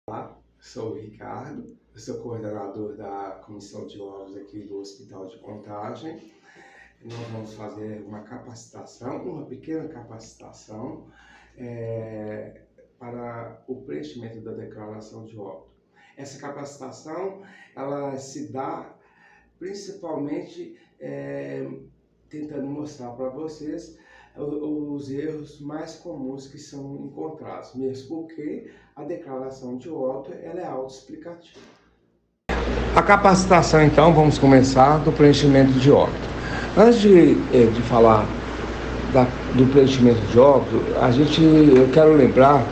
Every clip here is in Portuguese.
Olá, sou o Ricardo, eu sou coordenador da Comissão de Obras aqui do Hospital de Contagem. Nós vamos fazer uma capacitação, uma pequena capacitação para o preenchimento da declaração de óbito. Essa capacitação, ela se dá principalmente tentando mostrar para vocês os erros mais comuns que são encontrados, mesmo porque a declaração de óbito ela é autoexplicativa. A capacitação, então, vamos começar do preenchimento de óbito. Antes de falar do preenchimento de óbito, eu quero lembrar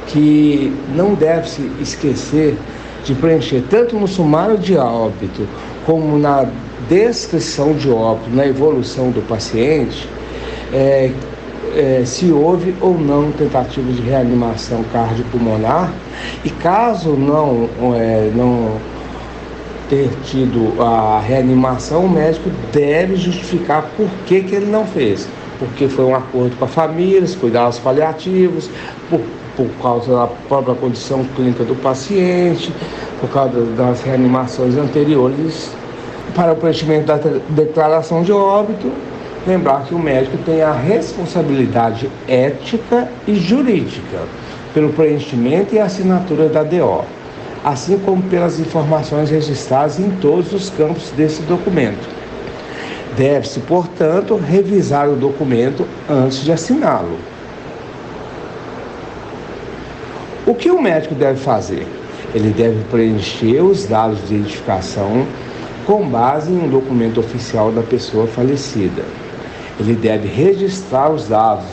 que não deve se esquecer de preencher tanto no sumário de óbito como na descrição de óbito, na evolução do paciente, se houve ou não tentativa de reanimação cardiopulmonar, e caso não ter tido a reanimação, o médico deve justificar por que ele não fez. Porque foi um acordo com a família, os cuidados paliativos, por causa da própria condição clínica do paciente, por causa das reanimações anteriores. Para o preenchimento da declaração de óbito, lembrar que o médico tem a responsabilidade ética e jurídica pelo preenchimento e assinatura da DO, assim como pelas informações registradas em todos os campos desse documento. Deve-se, portanto, revisar o documento antes de assiná-lo. O que o médico deve fazer? Ele deve preencher os dados de identificação com base em um documento oficial da pessoa falecida. Ele deve registrar os dados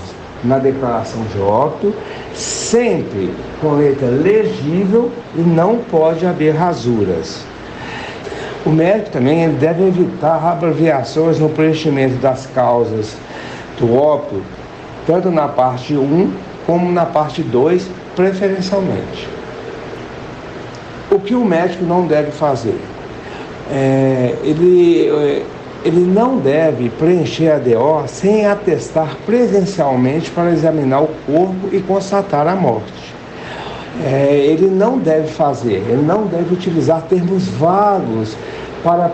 na declaração de óbito, sempre com letra legível, e não pode haver rasuras. O médico também deve evitar abreviações no preenchimento das causas do óbito, tanto na parte 1 como na parte 2, preferencialmente. O que o médico não deve fazer? Ele não deve preencher a DO sem atestar presencialmente para examinar o corpo e constatar a morte. Ele não deve utilizar termos vagos para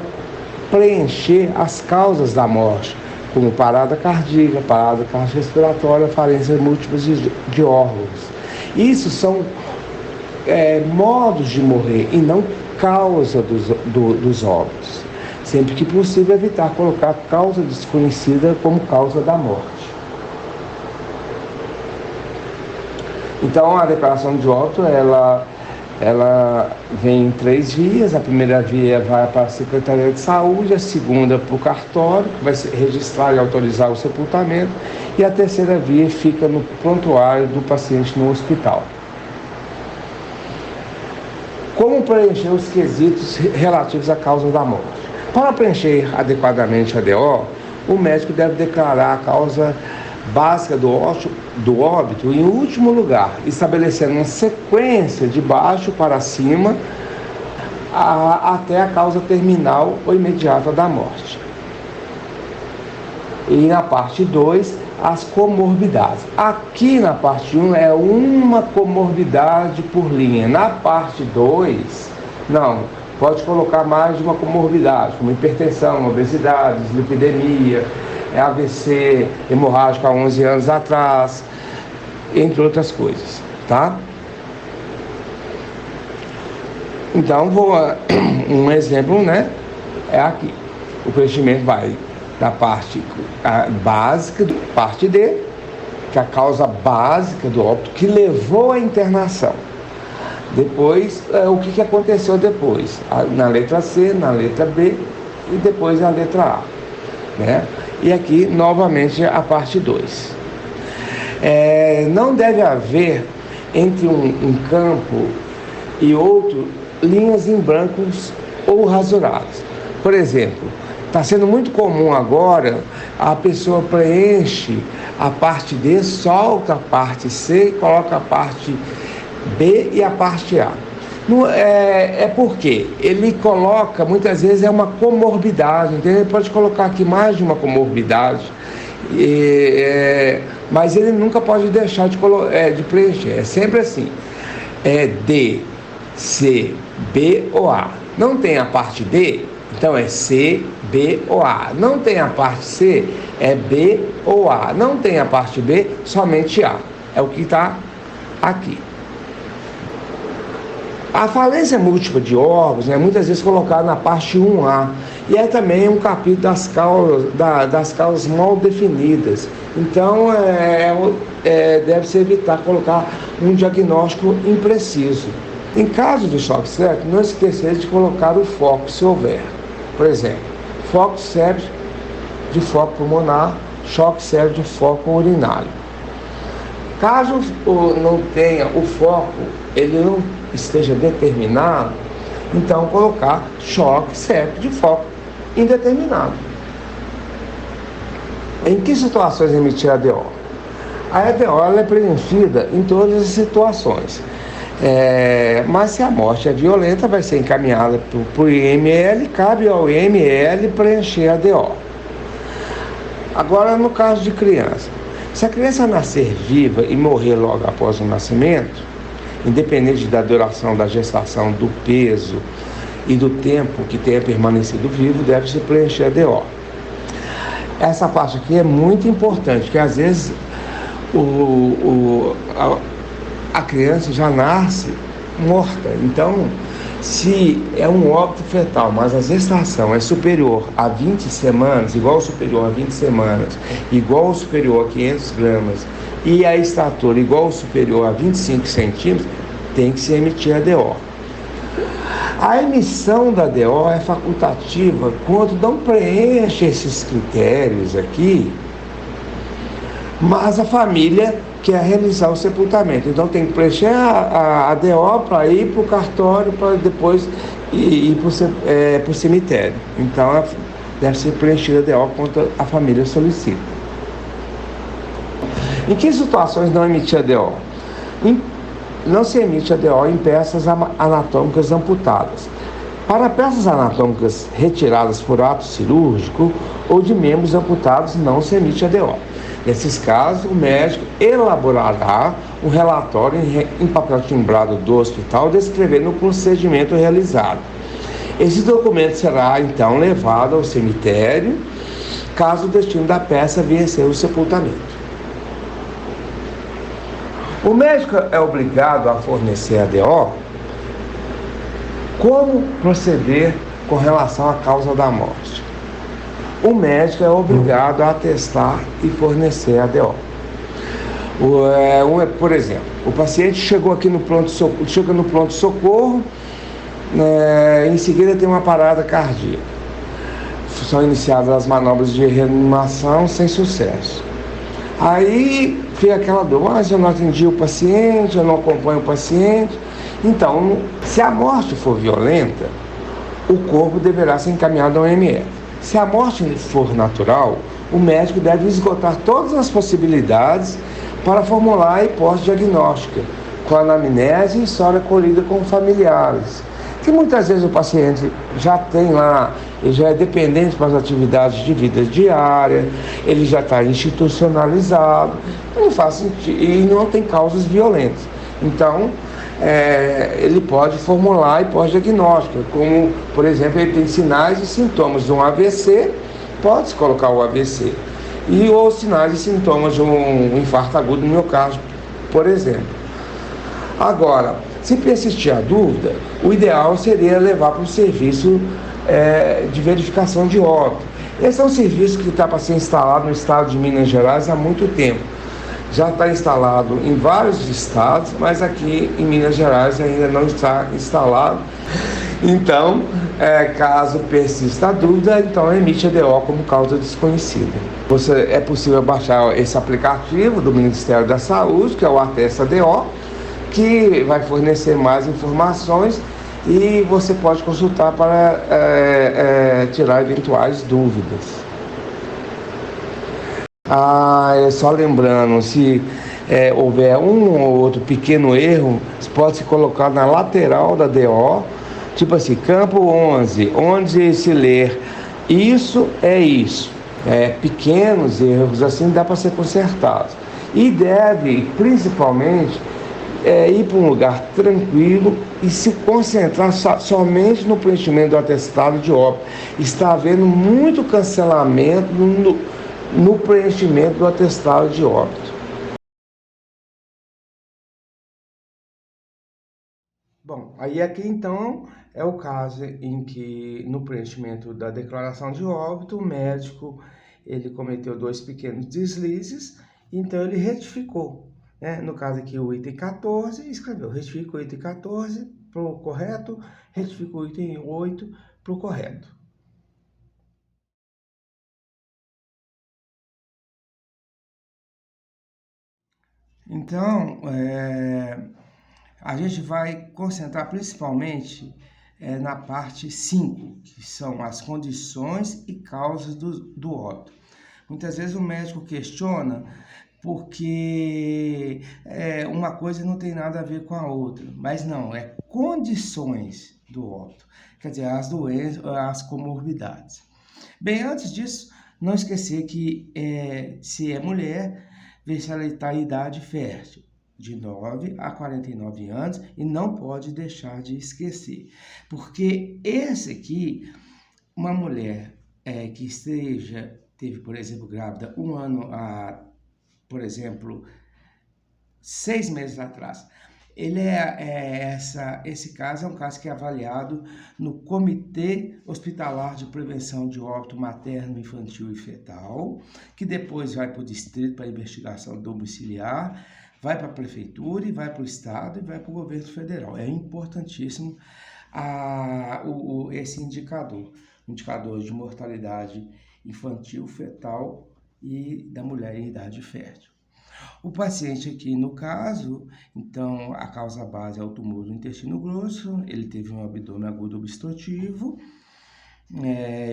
preencher as causas da morte, como parada cardíaca, parada cardiorrespiratória, falências múltiplas de órgãos. Isso são modos de morrer e não causa dos óbitos. Sempre que possível, evitar colocar causa desconhecida como causa da morte. Então, a declaração de óbito, ela vem em 3 vias. A primeira via vai para a Secretaria de Saúde, a segunda para o cartório, que vai registrar e autorizar o sepultamento, e a terceira via fica no prontuário do paciente no hospital. Como preencher os quesitos relativos à causa da morte? Para preencher adequadamente a DO, o médico deve declarar a causa básica do óbito em último lugar, estabelecendo uma sequência de baixo para cima até a causa terminal ou imediata da morte. E na parte 2, as comorbidades. Aqui na parte 1 é uma comorbidade por linha. Na parte 2, não, pode colocar mais de uma comorbidade, como hipertensão, obesidade, dislipidemia, AVC, hemorrágico há 11 anos atrás, entre outras coisas, tá? Então, um exemplo, né? É aqui. O preenchimento vai da parte básica, parte D, que é a causa básica do óbito que levou à internação. Depois, o que aconteceu depois? Na letra C, na letra B e depois a letra A, né? E aqui, novamente, a parte 2. Não deve haver, entre um campo e outro, linhas em brancos ou rasuradas. Por exemplo, está sendo muito comum agora, a pessoa preenche a parte D, solta a parte C e coloca a parte B e a parte A. Porque ele coloca, muitas vezes é uma comorbidade, entendeu? Ele pode colocar aqui mais de uma comorbidade, mas ele nunca pode deixar de preencher. É sempre assim. D C, B ou A. Não tem a parte D, então é C, B ou A. Não tem a parte C, é B ou A. Não tem a parte B, somente A. É o que está aqui. A falência múltipla de órgãos é muitas vezes colocada na parte 1A. E é também um capítulo das causas mal definidas. Então, deve-se evitar colocar um diagnóstico impreciso. Em caso de choque séptico, não esquecer de colocar o foco, se houver. Por exemplo, foco séptico de foco pulmonar, choque séptico de foco urinário. Caso não tenha o foco, ele não esteja determinado, então colocar choque séptico de foco indeterminado. Em que situações emitir a ADO? A ADO ela é preenchida em todas as situações. Mas se a morte é violenta, vai ser encaminhada para o IML, cabe ao IML preencher a ADO. Agora, no caso de criança, se a criança nascer viva e morrer logo após o nascimento, independente da duração da gestação, do peso e do tempo que tenha permanecido vivo, deve-se preencher a ADO. Essa parte aqui é muito importante, porque às vezes a criança já nasce morta. Então, se é um óbito fetal, mas a gestação é superior a 20 semanas, igual ou superior a 20 semanas, igual ou superior a 500 gramas, e a estatura igual ou superior a 25 centímetros, tem que se emitir a ADO. A emissão da ADO é facultativa quando não preenche esses critérios aqui, mas a família quer realizar o sepultamento. Então tem que preencher a ADO para ir para o cartório, para depois ir para o cemitério. Então deve ser preenchida a ADO quando a família solicita. Em que situações não emitir a ADO? Não se emite a ADO em peças anatômicas amputadas. Para peças anatômicas retiradas por ato cirúrgico ou de membros amputados, não se emite a ADO. Nesses casos, o médico elaborará um relatório em papel timbrado do hospital descrevendo o procedimento realizado. Esse documento será, então, levado ao cemitério, caso o destino da peça venha a ser o sepultamento. O médico é obrigado a fornecer a ADO. Como proceder com relação à causa da morte? O médico é obrigado a atestar e fornecer a ADO. Por exemplo, o paciente chega no pronto-socorro, em seguida tem uma parada cardíaca. São iniciadas as manobras de reanimação sem sucesso. Aí fica aquela dor, mas eu não atendi o paciente, eu não acompanho o paciente. Então, se a morte for violenta, o corpo deverá ser encaminhado ao MF. Se a morte for natural, o médico deve esgotar todas as possibilidades para formular a hipótese diagnóstica, com anamnese e história colhida com familiares. Que muitas vezes o paciente já tem lá, ele já é dependente para as atividades de vida diária, ele já está institucionalizado, não faz sentido, e não tem causas violentas. Então, ele pode formular a hipótese diagnóstica, como, por exemplo, ele tem sinais e sintomas de um AVC, pode-se colocar o AVC, ou sinais e sintomas de um infarto agudo no miocárdio, por exemplo. Agora, se persistir a dúvida, o ideal seria levar para o serviço de verificação de óbito. Esse é um serviço que está para ser instalado no estado de Minas Gerais há muito tempo. Já está instalado em vários estados, mas aqui em Minas Gerais ainda não está instalado. Então, caso persista a dúvida, então emite a ADO como causa desconhecida. É possível baixar esse aplicativo do Ministério da Saúde, que é o Atesta ADO, que vai fornecer mais informações e você pode consultar para tirar eventuais dúvidas. Só lembrando, se houver um ou outro pequeno erro, pode se colocar na lateral da DO, tipo assim, campo 11, onde se ler isso é isso. Pequenos erros assim dá para ser consertados. E deve, principalmente, ir para um lugar tranquilo, e se concentrar somente no preenchimento do atestado de óbito. Está havendo muito cancelamento no preenchimento do atestado de óbito. Bom, aí aqui então é o caso em que no preenchimento da declaração de óbito, o médico ele cometeu 2 pequenos deslizes, então ele retificou, né? No caso aqui o item 14, escreveu, retifica o item 14 para o correto, retifica o item 8 para o correto. Então, a gente vai concentrar principalmente na parte 5, que são as condições e causas do óbito. Muitas vezes o médico questiona porque uma coisa não tem nada a ver com a outra, mas não, é condições do óbito, quer dizer, as doenças, as comorbidades. Bem, antes disso, não esquecer que se é mulher, ver se ela está em idade fértil, de 9 a 49 anos, e não pode deixar de esquecer, porque esse aqui, uma mulher que teve, por exemplo, grávida 1 ano por exemplo, 6 meses atrás, esse caso é um caso que é avaliado no Comitê Hospitalar de Prevenção de Óbito Materno, Infantil e Fetal, que depois vai para o distrito para investigação domiciliar, vai para a prefeitura e vai para o estado e vai para o governo federal. É importantíssimo esse indicador de mortalidade infantil, fetal e da mulher em idade fértil. O paciente aqui, no caso, então, a causa base é o tumor do intestino grosso, ele teve um abdômen agudo obstrutivo,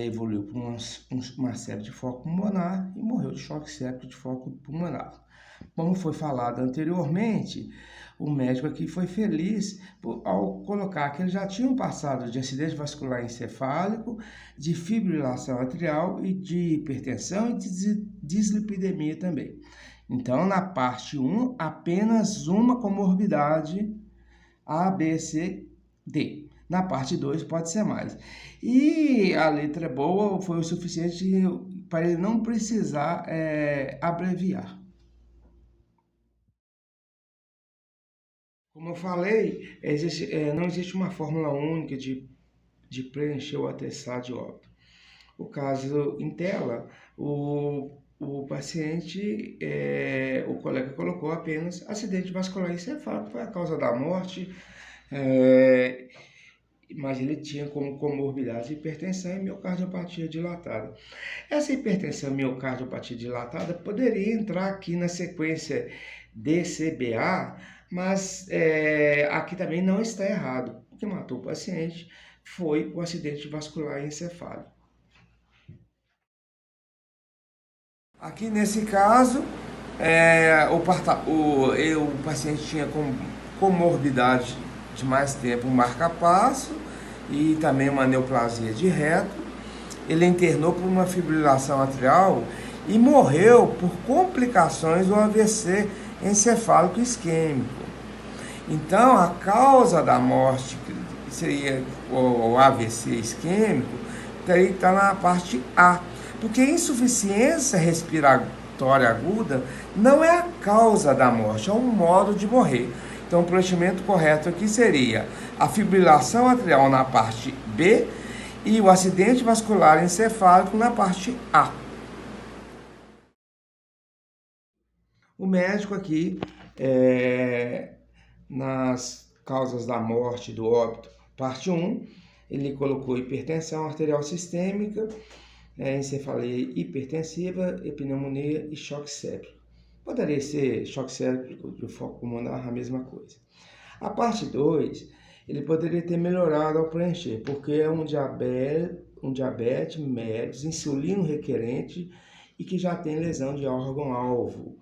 evoluiu para uma sepse de foco pulmonar e morreu de choque séptico de foco pulmonar. Como foi falado anteriormente, o médico aqui foi feliz ao colocar que eles já tinham passado de acidente vascular encefálico, de fibrilação atrial e de hipertensão e de dislipidemia também. Então, na parte 1, apenas uma comorbidade A, B, C, D. Na parte 2, pode ser mais. E a letra boa foi o suficiente para ele não precisar abreviar. Como eu falei, não existe uma fórmula única de preencher o atestado de óbito. O caso em tela, o paciente, o colega colocou apenas acidente vascular encefálico, foi a causa da morte, mas ele tinha como comorbidade hipertensão e miocardiopatia dilatada. Essa hipertensão e miocardiopatia dilatada poderia entrar aqui na sequência DCBA, mas aqui também não está errado. O que matou o paciente foi o acidente vascular encefálico. Aqui nesse caso, o paciente tinha comorbidade de mais tempo, um marca-passo e também uma neoplasia de reto. Ele internou por uma fibrilação atrial e morreu por complicações do AVC encefálico isquêmico. Então, a causa da morte, que seria o AVC isquêmico, teria que estar na parte A. Porque insuficiência respiratória aguda não é a causa da morte, é um modo de morrer. Então, o preenchimento correto aqui seria a fibrilação atrial na parte B e o acidente vascular encefálico na parte A. O médico aqui, nas causas da morte do óbito, parte 1, ele colocou hipertensão arterial sistêmica, encefaleia hipertensiva, pneumonia e choque séptico. Poderia ser choque séptico de foco pulmonar, a mesma coisa. A parte 2, ele poderia ter melhorado ao preencher, porque é um diabetes médio, insulino requerente e que já tem lesão de órgão-alvo,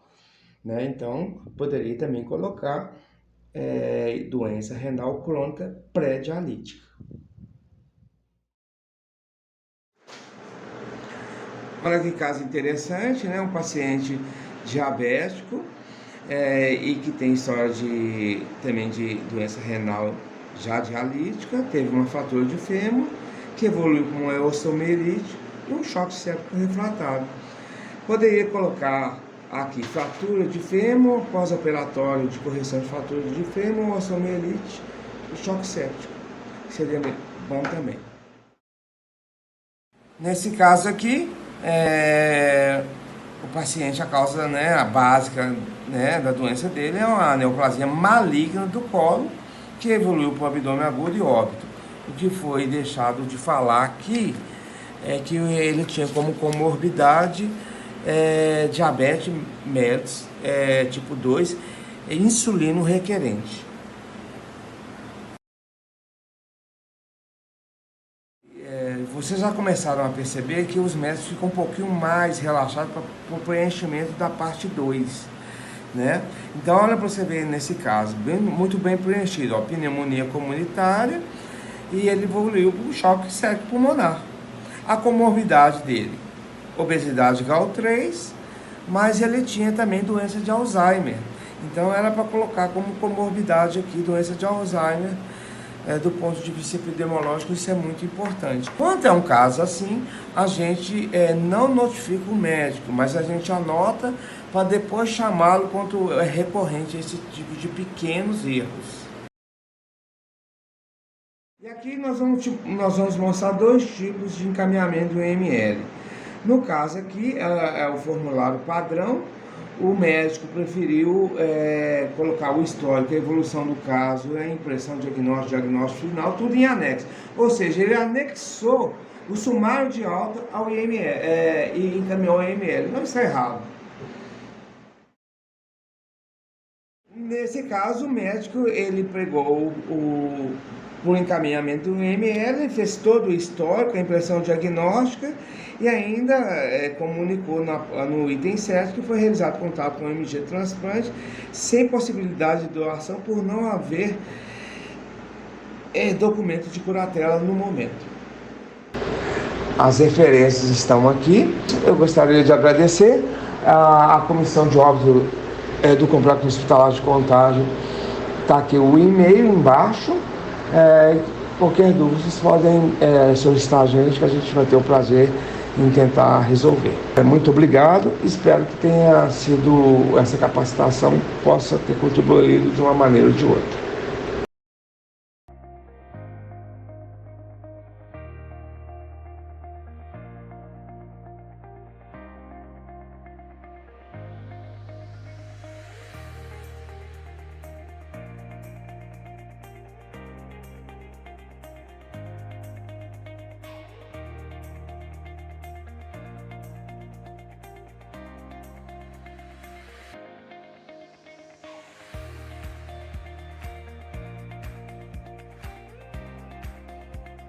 né? Então, poderia também colocar doença renal crônica pré-dialítica. Olha que caso interessante, né? Um paciente diabético e que tem história também de doença renal já dialítica, teve uma fratura de fêmur, que evoluiu com uma osteomielite e um choque séptico refratário. Poderia colocar aqui fratura de fêmur, pós-operatório de correção de fratura de fêmur, osteomielite e choque séptico. Seria bom também. Nesse caso aqui, o paciente, a causa, né, a básica, né, da doença dele é uma neoplasia maligna do colo, que evoluiu para o abdômen agudo e óbito. O que foi deixado de falar aqui é que ele tinha como comorbidade diabetes mellitus tipo 2 e insulino requerente. Vocês já começaram a perceber que os médicos ficam um pouquinho mais relaxados para o preenchimento da parte 2, né? Então, olha para você ver nesse caso, muito bem preenchido, ó, pneumonia comunitária, e ele evoluiu para um choque séptico pulmonar. A comorbidade dele, obesidade grau 3, mas ele tinha também doença de Alzheimer. Então, era para colocar como comorbidade aqui, doença de Alzheimer. Do ponto de vista epidemiológico, isso é muito importante. Quando é um caso assim, a gente não notifica o médico, mas a gente anota para depois chamá-lo quando é recorrente esse tipo de pequenos erros. E aqui nós vamos mostrar dois tipos de encaminhamento do IML. No caso aqui, é o formulário padrão. O médico preferiu colocar o histórico, a evolução do caso, a impressão diagnóstico final, tudo em anexo. Ou seja, ele anexou o sumário de alta ao IML e encaminhou ao IML. Não está errado. Nesse caso, o médico ele pregou o encaminhamento do IML, fez todo o histórico, a impressão diagnóstica e ainda comunicou no item 7 que foi realizado contato com o MG transplante sem possibilidade de doação por não haver documento de curatela no momento. As referências estão aqui. Eu gostaria de agradecer a comissão de óbito do Complexo Hospitalar de Contagem. Está aqui o e-mail embaixo. Qualquer dúvida, vocês podem solicitar a gente, que a gente vai ter o prazer em tentar resolver. Muito obrigado, espero que tenha sido, essa capacitação possa ter contribuído de uma maneira ou de outra.